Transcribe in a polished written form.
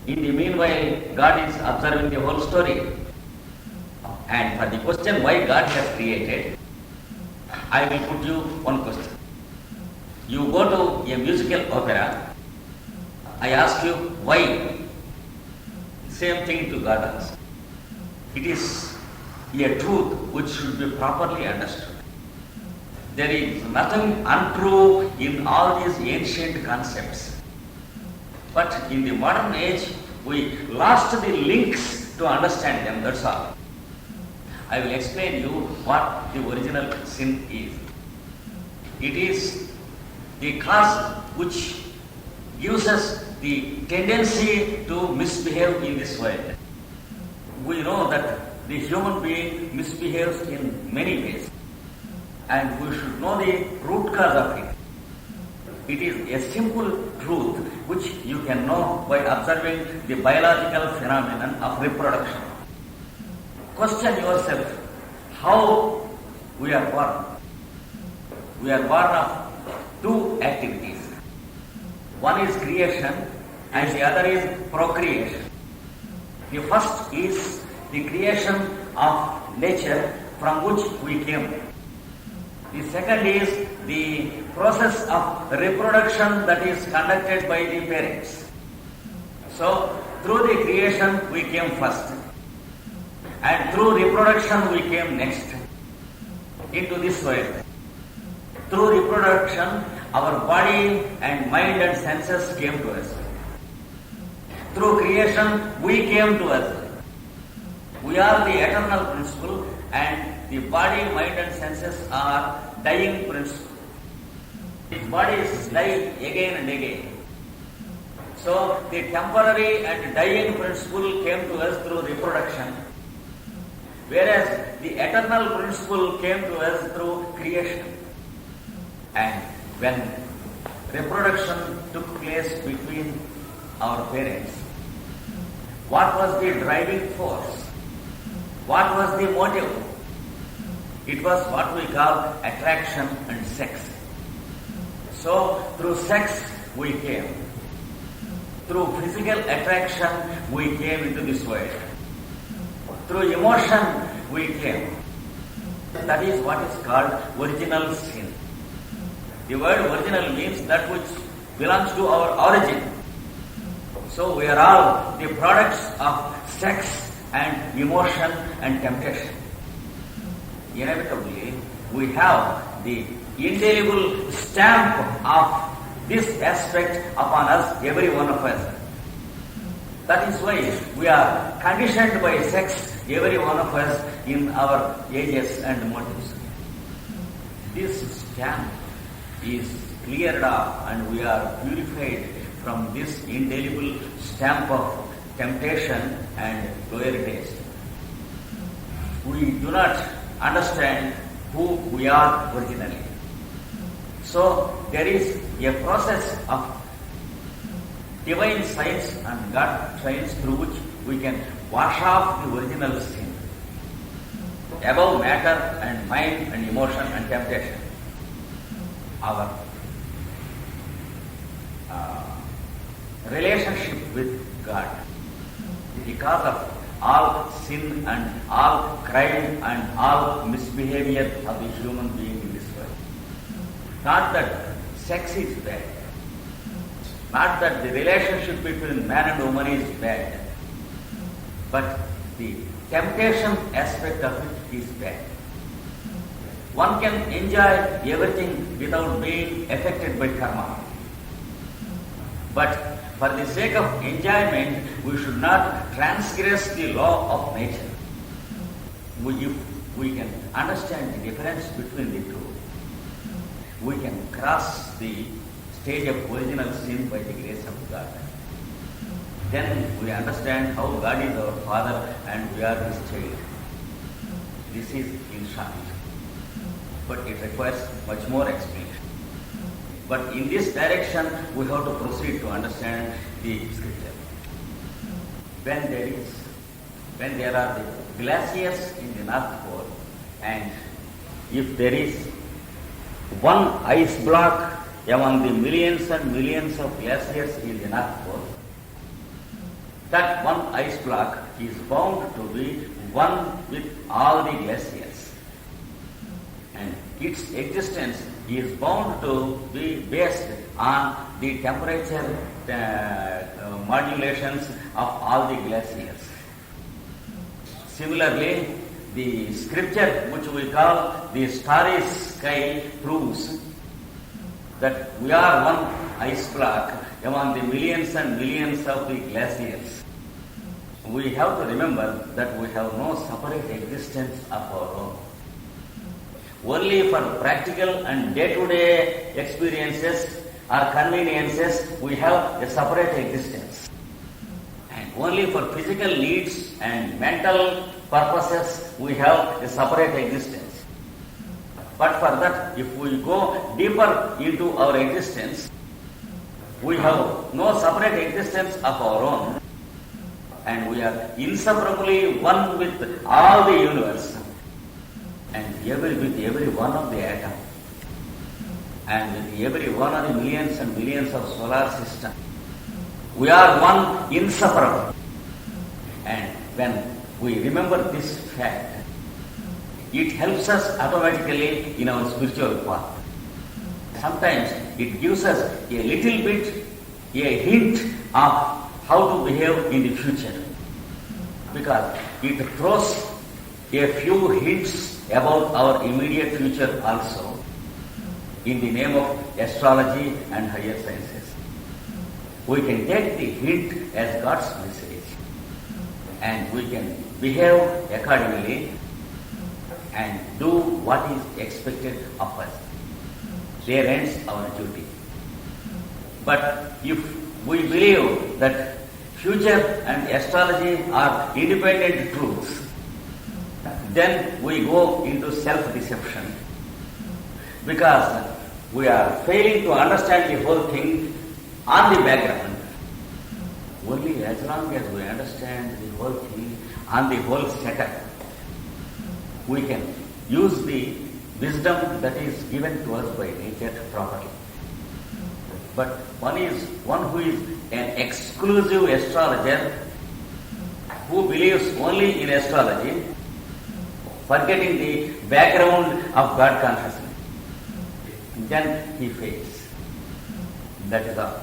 In the meanwhile, God is observing the whole story. And for the question why God has created, I will put you one question. You go to a musical opera, I ask you why. Same thing to God also. It is a truth which should be properly understood. There is nothing untrue in all these ancient concepts. But in the modern age, we lost the links to understand them, that's all. I will explain you what the original sin is. It is the cause which gives us the tendency to misbehave in this world. We know that the human being misbehaves in many ways, and we should know the root cause of it. It is a simple truth which you can know by observing the biological phenomenon of reproduction. Question yourself, how we are born? We are born of two activities. One is creation and the other is procreation. The first is the creation of nature from which we came. The second is the process of reproduction that is conducted by the parents. So, through the creation we came first, and through reproduction we came next into this world. Through reproduction, our body and mind and senses came to us. Through creation, we came to us. We are the eternal principle, and the body, mind and senses are dying principle. These bodies die again and again. So, the temporary and dying principle came to us through reproduction, whereas the eternal principle came to us through creation. And when reproduction took place between our parents, what was the driving force? What was the motive? It was what we call attraction and sex. So, through sex we came. Through physical attraction we came into this world. Through emotion we came. That is what is called original sin. The word original means that which belongs to our origin. So we are all the products of sex and emotion and temptation. Inevitably, we have the indelible stamp of this aspect upon us, every one of us. That is why we are conditioned by sex, every one of us, in our ages and motives. This stamp is cleared off and we are purified from this indelible stamp of temptation and lower taste. We do not understand who we are originally. So there is a process of divine science and God science through which we can wash off the original sin above matter and mind and emotion and temptation. Our relationship with God, because of all sin and all crime and all misbehavior of the human being in this world. Not that sex is bad, not that the relationship between man and woman is bad, but the temptation aspect of it is bad. One can enjoy everything without being affected by karma. But for the sake of enjoyment, we should not transgress the law of nature. If we can understand the difference between the two, we can cross the stage of original sin by the grace of God. Then we understand how God is our Father and we are His child. This is in short. But it requires much more explanation. But in this direction, we have to proceed to understand the scripture. When there are the glaciers in the North Pole, and if there is one ice block among the millions and millions of glaciers in the North Pole, that one ice block is bound to be one with all the glaciers. And its existence is bound to be based on the temperature modulations of all the glaciers. Similarly, the scripture which we call the starry sky proves that we are one ice block among the millions and millions of the glaciers. We have to remember that we have no separate existence of our own. Only for practical and day-to-day experiences or conveniences we have a separate existence. And only for physical needs and mental purposes we have a separate existence. But for that, if we go deeper into our existence, we have no separate existence of our own, and we are inseparably one with all the universe, and with every one of the atom, and with every one of the millions and billions of solar system. We are one inseparable. And when we remember this fact, it helps us automatically in our spiritual path. Sometimes it gives us a little bit, a hint of how to behave in the future, because it throws a few hints about our immediate future also in the name of astrology and higher sciences. We can take the hint as God's message, and we can behave accordingly and do what is expected of us. There ends our duty. But if we believe that future and astrology are independent truths, then we go into self-deception, because we are failing to understand the whole thing on the background. Only as long as we understand the whole thing on the whole setup, we can use the wisdom that is given to us by nature properly. But one who is an exclusive astrologer, who believes only in astrology, forgetting the background of God consciousness, then he fails. That is all.